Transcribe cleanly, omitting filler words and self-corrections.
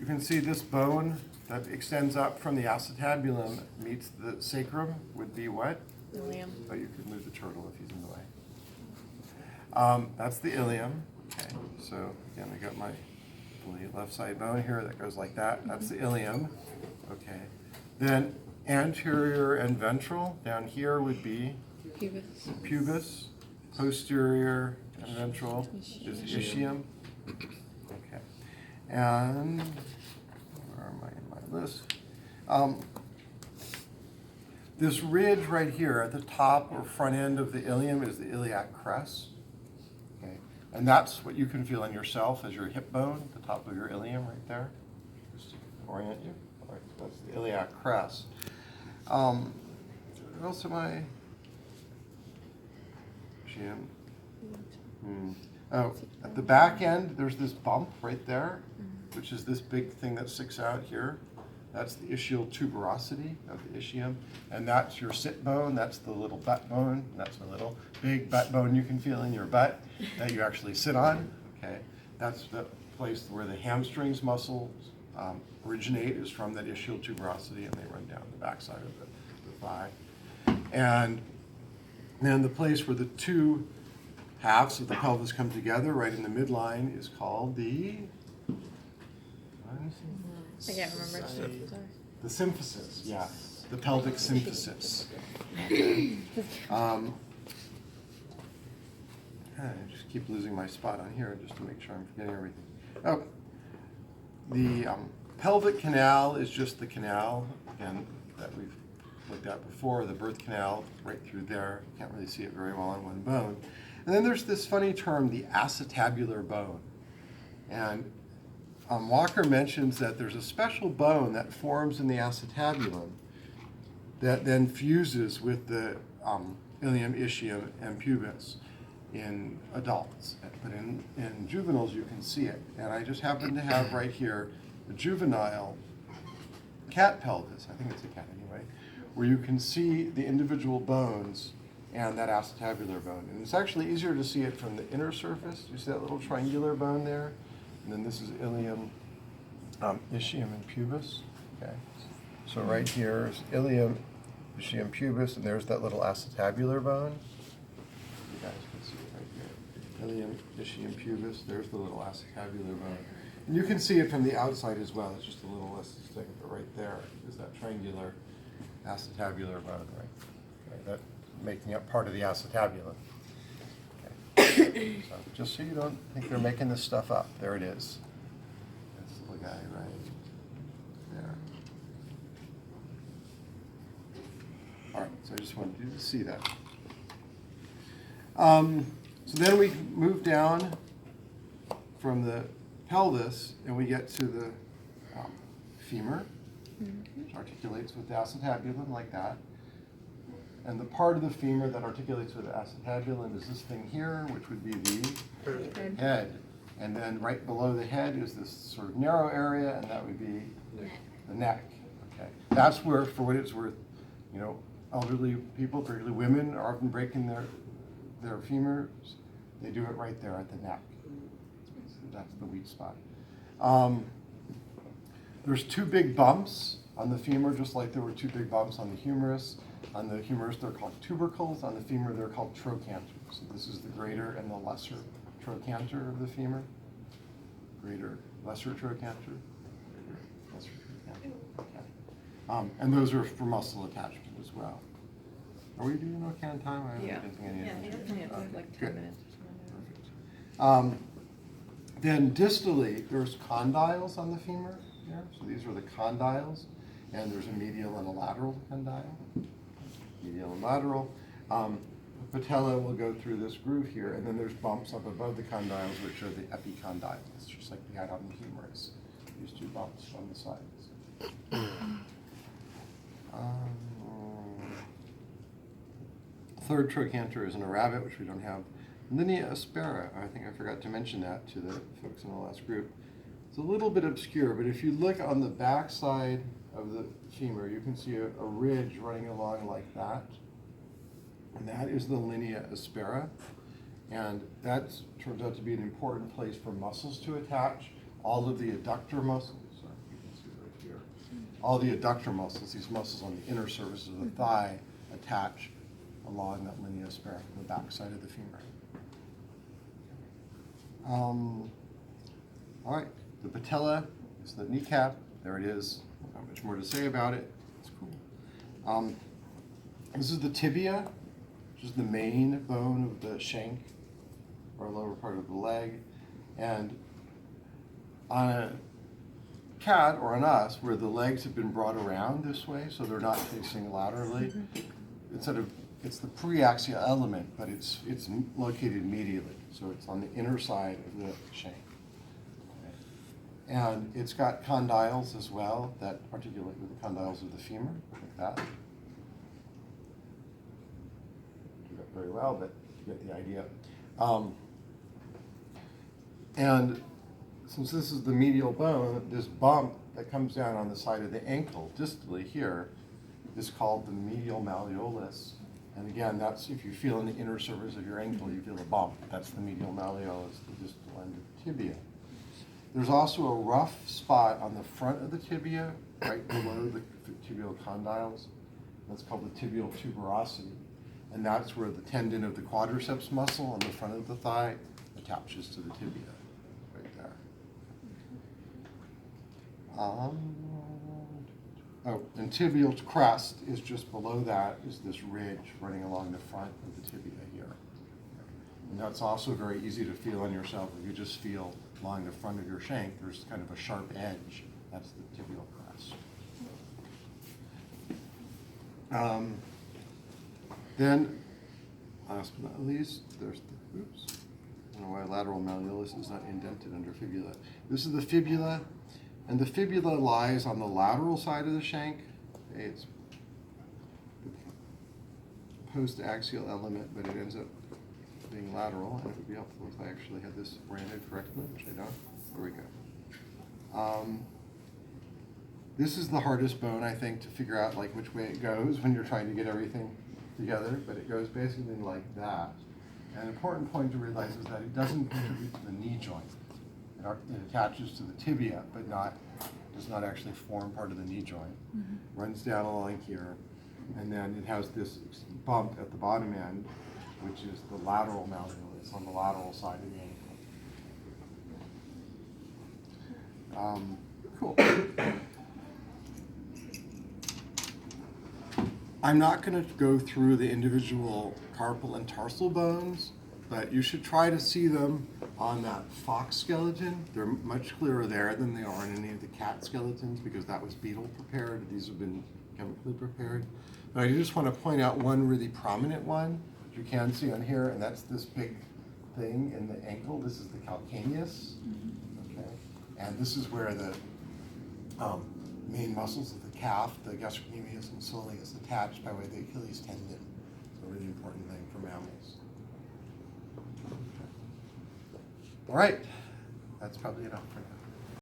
you can see this bone that extends up from the acetabulum meets the sacrum would be what? Ilium. Oh, you could move the turtle if he's in the way. That's the ilium. Okay, so again, I got my left side bone here that goes like that. That's the ilium. Okay. Then anterior and ventral down here would be Pubis. pubis. Posterior and ventral is the ischium. Okay. And where am I in my list? This ridge right here at the top or front end of the ilium is the iliac crest. Okay. And that's what you can feel in yourself as your hip bone, the top of your ilium right there. Just to orient you. All right, that's the iliac crest. What else am I? Jim. Oh, at the back end, there's this bump right there, which is this big thing that sticks out here. That's the ischial tuberosity of the ischium. And that's your sit bone. That's the little butt bone. That's a little big butt bone you can feel in your butt that you actually sit on. Okay, that's the place where the hamstrings muscles originate, is from that ischial tuberosity, and they run down the backside of the thigh. And then the place where the two halves of the pelvis come together, right in the midline, is called the I can't remember. the symphysis. Yeah, the pelvic symphysis. I just keep losing my spot on here just to make sure I'm forgetting everything. Oh, the pelvic canal is just the canal, again, that we've looked at before, the birth canal right through there. You can't really see it very well on one bone. And then there's this funny term, the acetabular bone. And Walker mentions that there's a special bone that forms in the acetabulum that then fuses with the ilium, ischium, and pubis in adults. But in juveniles, you can see it. And I just happen to have right here the juvenile cat pelvis, I think it's a cat anyway, where you can see the individual bones and that acetabular bone. And it's actually easier to see it from the inner surface. You see that little triangular bone there? And then this is ilium, ischium, and pubis. Okay. So right here is ilium, ischium, pubis, and there's that little acetabular bone. You guys can see it right here. Ilium, ischium, pubis. There's the little acetabular bone. And you can see it from the outside as well. It's just a little less distinct, but right there is that triangular acetabular bone, right? Okay, that making up part of the acetabulum. Okay. So just so you don't think they're making this stuff up, there it is. This little guy right there. All right, so I just wanted you to see that. So then we move down from the pelvis and we get to the femur, which articulates with the acetabulum like that. And the part of the femur that articulates with the acetabulum is this thing here, which would be the head. And then right below the head is this sort of narrow area, and that would be the neck. Okay, that's where, for what it's worth, you know, elderly people, particularly women, are often breaking their femurs. They do it right there at the neck. That's the weak spot. There's two big bumps on the femur, just like there were two big bumps on the humerus. On the humerus, they're called tubercles. On the femur, they're called trochanters. So this is the greater and the lesser trochanter of the femur. Greater, lesser trochanter. Greater, lesser trochanter. Okay. And those are for muscle attachment as well. Are we doing okay on time? I Yeah. don't think any Yeah, like 10 Good. minutes. Then distally, there's condyles on the femur here. So these are the condyles. And there's a medial and a lateral condyle. Medial and lateral. Patella will go through this groove here, and then there's bumps up above the condyles, which are the epicondyles, just like we had on the humerus. These two bumps on the sides. Third trochanter is in a rabbit, which we don't have. Linea aspera, I think I forgot to mention that to the folks in the last group. It's a little bit obscure, but if you look on the back side of the femur, you can see a ridge running along like that. And that is the linea aspera. And that turns out to be an important place for muscles to attach. All of the adductor muscles are all the adductor muscles, these muscles on the inner surface of the thigh, attach along that linea aspera, the back side of the femur. All right, the patella is the kneecap. There it is. Not much more to say about it. It's cool. This is the tibia, which is the main bone of the shank, or lower part of the leg. And on a cat, or on us, where the legs have been brought around this way, so they're not facing laterally, it's the preaxial element, but it's located medially, so it's on the inner side of the shank. Okay. And it's got condyles as well that articulate with the condyles of the femur, like that. Do that very well, but you get the idea. And since this is the medial bone, this bump that comes down on the side of the ankle, distally here, is called the medial malleolus. And again, that's if you feel in the inner surface of your ankle, you feel a bump. That's the medial malleolus, the distal end of the tibia. There's also a rough spot on the front of the tibia, right below the tibial condyles. That's called the tibial tuberosity. And that's where the tendon of the quadriceps muscle on the front of the thigh attaches to the tibia, right there. And tibial crest is just below that, is this ridge running along the front of the tibia here. And that's also very easy to feel on yourself. If you just feel along the front of your shank, there's kind of a sharp edge. That's the tibial crest. Then, last but not least, there's the, oops, I don't know why lateral malleolus is not indented under fibula. This is the fibula. And the fibula lies on the lateral side of the shank. It's the post-axial element, but it ends up being lateral. And it would be helpful if I actually had this branded correctly, which I don't. There we go. This is the hardest bone, I think, to figure out like which way it goes when you're trying to get everything together. But it goes basically like that. An important point to realize is that it doesn't contribute to the knee joint. It attaches to the tibia, but does not actually form part of the knee joint. Mm-hmm. Runs down along here, and then it has this bump at the bottom end, which is the lateral malleolus on the lateral side of the ankle. Cool. I'm not going to go through the individual carpal and tarsal bones, but you should try to see them on that fox skeleton. They're much clearer there than they are in any of the cat skeletons because that was beetle prepared. These have been chemically prepared. But I just want to point out one really prominent one, which you can see on here, and that's this big thing in the ankle. This is the calcaneus. Okay? And this is where the main muscles of the calf, the gastrocnemius and soleus, attached by way of the Achilles tendon. It's a really important thing for mammals. All right, that's probably enough for now.